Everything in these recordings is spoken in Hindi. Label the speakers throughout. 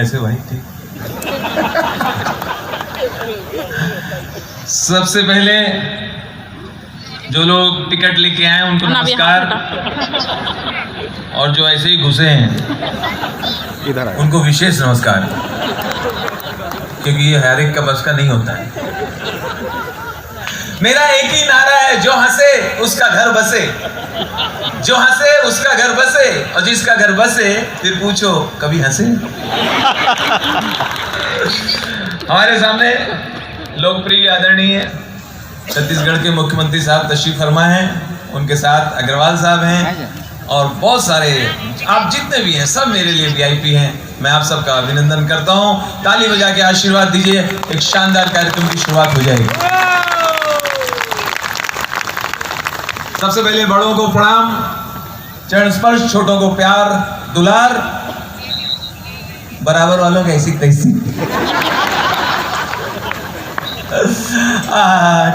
Speaker 1: कैसे भाई? ठीक। सबसे पहले जो लोग टिकट लेके आए उनको नमस्कार, और जो ऐसे ही घुसे हैं
Speaker 2: इधर आए
Speaker 1: उनको विशेष नमस्कार, क्योंकि ये हर एक का बस का नहीं होता है। मेरा एक ही नारा है, जो हंसे उसका घर बसे, जो हंसे उसका घर बसे, और जिसका घर बसे फिर पूछो कभी हंसे। हमारे सामने लोकप्रिय आदरणीय छत्तीसगढ़ के मुख्यमंत्री साहब तशरीफ फरमा हैं, उनके साथ अग्रवाल साहब हैं और बहुत सारे आप जितने भी हैं सब मेरे लिए वीआईपी हैं। मैं आप सबका अभिनंदन करता हूं। ताली बजा के आशीर्वाद दीजिए, एक शानदार कार्यक्रम की शुरुआत हो जाएगी। सबसे पहले बड़ों को प्रणाम, चरण स्पर्श, छोटों को प्यार दुलार, बराबर वालों कैसी तैसी।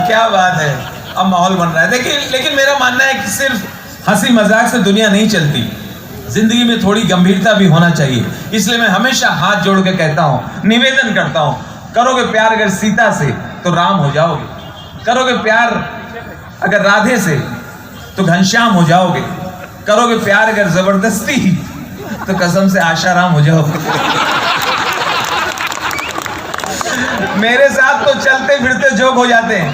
Speaker 1: क्या बात है, अब माहौल बन रहा है। लेकिन मेरा मानना है कि सिर्फ हंसी मजाक से दुनिया नहीं चलती, जिंदगी में थोड़ी गंभीरता भी होना चाहिए। इसलिए मैं हमेशा हाथ जोड़ के कहता हूं, निवेदन करता हूं, करोगे प्यार अगर सीता से तो राम हो जाओगे, करोगे प्यार अगर राधे से तो घनश्याम हो जाओगे, करोगे प्यार अगर जबरदस्ती तो कसम से आशाराम हो जाओगे। मेरे साथ तो चलते फिरते जोक हो जाते हैं।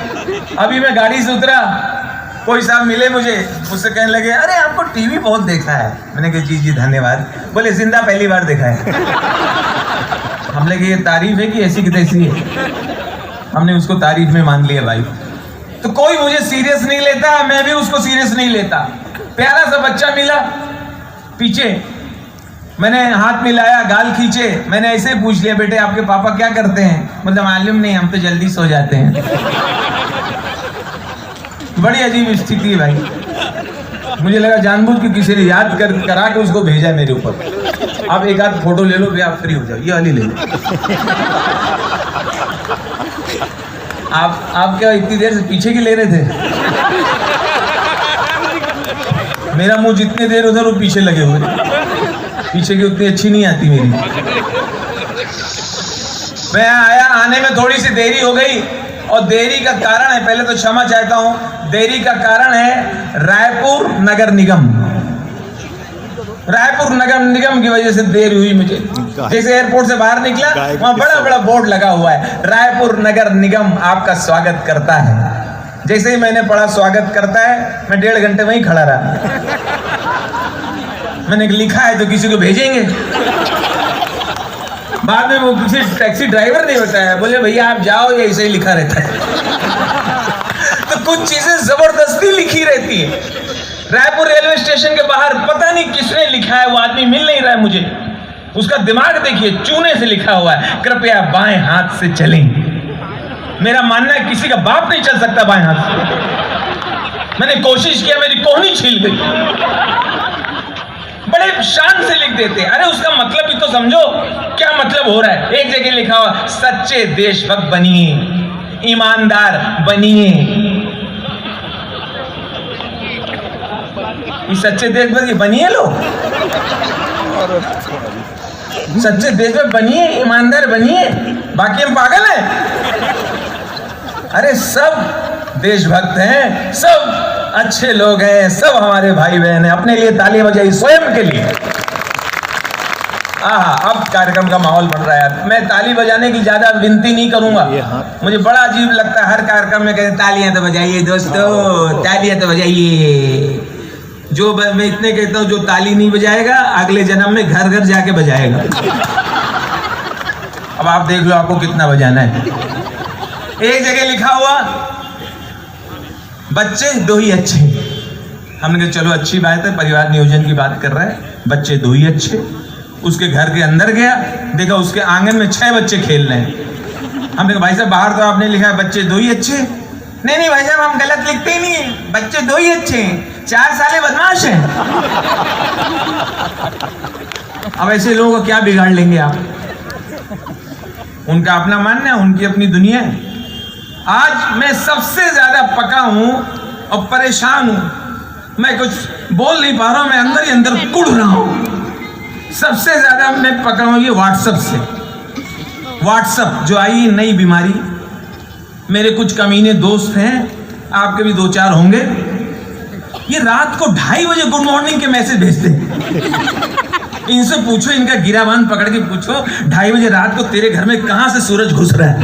Speaker 1: अभी मैं गाड़ी से उतरा, कोई साहब मिले मुझे, मुझसे कहने लगे अरे आपको टीवी बहुत देखा है। मैंने कहा जी जी धन्यवाद। बोले जिंदा पहली बार देखा है। हम लगे ये तारीफ है कि ऐसी की तैसी है? हमने उसको तारीफ में मान लिया भाई। तो कोई मुझे सीरियस नहीं लेता, मैं भी उसको सीरियस नहीं लेता। प्यारा सा बच्चा मिला पीछे, मैंने हाथ मिलाया, गाल खींचे, मैंने ऐसे ही पूछ लिया बेटे आपके पापा क्या करते हैं? मतलब मालूम नहीं, हम तो जल्दी सो जाते हैं। बड़ी अजीब स्थिति है भाई। मुझे लगा जानबूझ के किसी ने याद करा के उसको भेजा है मेरे ऊपर। आप एक आध फोटो ले लो भी, आप फ्री हो जाओ, ये वाली ले लो। आप क्या इतनी देर से पीछे की ले रहे थे? मेरा मुंह जितनी देर उधर वो पीछे लगे हुए, पीछे की उतनी अच्छी नहीं आती मेरी। मैं आया, आने में थोड़ी सी देरी हो गई, और देरी का कारण है, पहले तो क्षमा चाहता हूं, देरी का कारण है रायपुर नगर निगम। रायपुर नगर निगम की वजह से देरी हुई मुझे। जैसे एयरपोर्ट से बाहर निकला, वहां बड़ा बड़ा बोर्ड लगा हुआ है, रायपुर नगर निगम आपका स्वागत करता है। जैसे ही मैंने पढ़ा स्वागत करता है, मैं 1.5 घंटे वहीं खड़ा रहा। मैंने लिखा है तो किसी को भेजेंगे। बाद में वो किसी टैक्सी ड्राइवर ने बताया, बोले भैया आप जाओ, ये ऐसे ही लिखा रहता है। तो कुछ चीजें जबरदस्ती लिखी रहती है। रायपुर रेलवे स्टेशन के बाहर पता नहीं किसने लिखा है, वो आदमी मिल नहीं रहा है मुझे। उसका दिमाग देखिए, चूने से लिखा हुआ है, कृपया बाएं हाथ से चलें। मेरा मानना है किसी का बाप नहीं चल सकता बाएं हाथ से। मैंने कोशिश किया, मेरी कोहनी छील गई। बड़े शान से लिख देते, अरे उसका मतलब भी तो समझो, क्या मतलब हो रहा है। एक जगह लिखा हुआ सच्चे देशभक्त बनिए, ईमानदार बनिए। ये सच्चे देशभक्त बनिए, लो सच्चे देशभक्त बनिए, ईमानदार बनिए, बाकी हम पागल हैं। अरे सब देशभक्त हैं, सब अच्छे लोग हैं, सब हमारे भाई बहन हैं। अपने लिए तालियां बजाइए, स्वयं के लिए। अब कार्यक्रम का माहौल बन रहा है। मैं ताली बजाने की ज्यादा विनती नहीं करूंगा, मुझे बड़ा अजीब लगता है हर कार्यक्रम में कहते तालियां तो बजाइए दोस्तों, तालियां तो बजाइए। जो मैं इतने कहता हूं, जो ताली नहीं बजाएगा अगले जन्म में घर घर जाके बजाएगा। अब आप देख लो आपको कितना बजाना है। एक जगह लिखा हुआ बच्चे दो ही अच्छे। हमने कहा चलो अच्छी बात है, परिवार नियोजन की बात कर रहा है, बच्चे दो ही अच्छे। उसके घर के अंदर गया, देखा उसके आंगन में 6 बच्चे खेल रहे हैं। हमने कहा भाई साहब बाहर तो आपने लिखा है बच्चे दो ही अच्छे। नहीं भाई साहब हम गलत लिखते ही नहीं है, बच्चे दो ही अच्छे हैं, 4 साले बदमाश हैं। अब ऐसे लोगों को क्या बिगाड़ लेंगे आप? उनका अपना मानना है, उनकी अपनी दुनिया है। आज मैं सबसे ज्यादा पका हूं और परेशान हूं, मैं कुछ बोल नहीं पा रहा हूं, मैं अंदर ही अंदर कुड़ रहा हूं। सबसे ज्यादा मैं पकड़ा हूं ये व्हाट्सएप से। व्हाट्सएप जो आई नई बीमारी, मेरे कुछ कमीने दोस्त हैं, आपके भी 2-4 होंगे, ये रात को 2:30 बजे गुड मॉर्निंग के मैसेज भेजते हैं। इनसे पूछो, इनका गिराबान पकड़ के पूछो, 2:30 बजे रात को तेरे घर में कहां से सूरज घुस रहा है।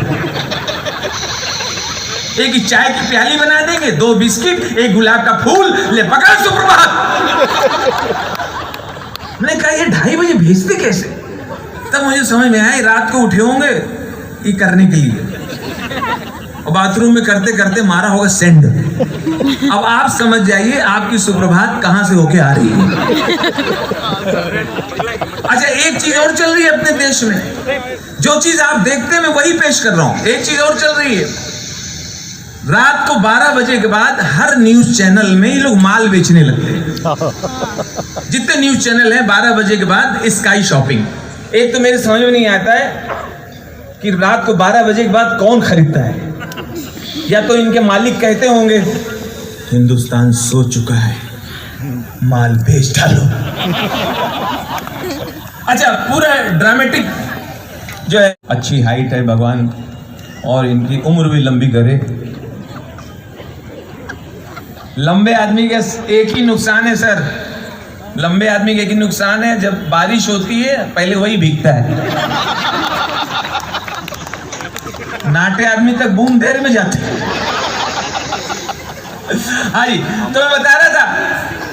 Speaker 1: एक ही चाय की प्याली बना देंगे, 2 बिस्किट, एक गुलाब का फूल, ले पकड़ सुप्रभात। मैंने कहा ये 2:30 बजे भेजते कैसे? तब मुझे समझ में आया रात को उठे होंगे ये करने के लिए, और बाथरूम में करते करते मारा होगा सेंड। अब आप समझ जाइए आपकी सुप्रभात कहां से होके आ रही है। अच्छा, एक चीज और चल रही है अपने देश में, जो चीज आप देखते हैं मैं वही पेश कर रहा हूं। एक चीज और चल रही है, रात को 12 बजे के बाद हर न्यूज चैनल में ये लोग माल बेचने लगते हैं। जितने न्यूज चैनल हैं 12 बजे के बाद स्काई शॉपिंग। एक तो मेरे समझ में नहीं आता है कि रात को 12 बजे के बाद कौन खरीदता है। या तो इनके मालिक कहते होंगे हिंदुस्तान सो चुका है, माल बेच डालो। अच्छा, पूरा ड्रामेटिक जो है, अच्छी हाइट है भगवान और इनकी उम्र भी लंबी करे। लंबे आदमी का एक ही नुकसान है सर, लंबे आदमी का एक ही नुकसान है, जब बारिश होती है पहले वही भीगता है। नाटे आदमी तक बूंद देर में जाते हैं। हाँ जी, तो मैं बता रहा था,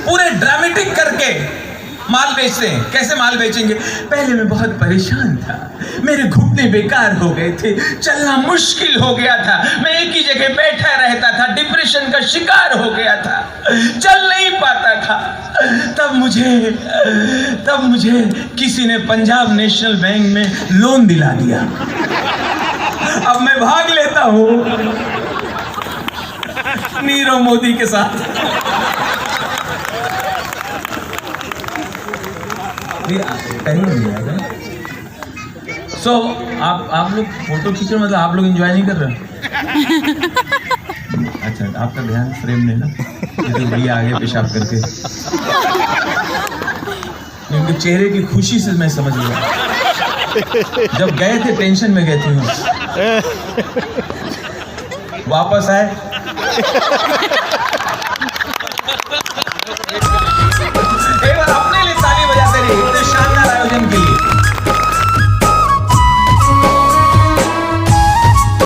Speaker 1: पूरे ड्रामेटिक करके माल बेचते हैं। कैसे माल बेचेंगे? पहले मैं बहुत परेशान था, मेरे घुटने बेकार हो गए थे, चलना मुश्किल हो गया था, मैं एक ही जगह बैठा रहता था, डिप्रेशन का शिकार हो गया था, चल नहीं पाता था। तब मुझे किसी ने पंजाब नेशनल बैंक में लोन दिला दिया। अब मैं भाग लेता हूं नीरव मोदी के साथ। सो आप लोग फोटो खींच रहे, मतलब आप लोग एंजॉय नहीं कर रहे? अच्छा, आपका ध्यान फ्रेम में ना, भैया आगे पेशाब करके, उनके चेहरे की खुशी से मैं समझ गया। जब गए थे टेंशन में गए थे, वापस आए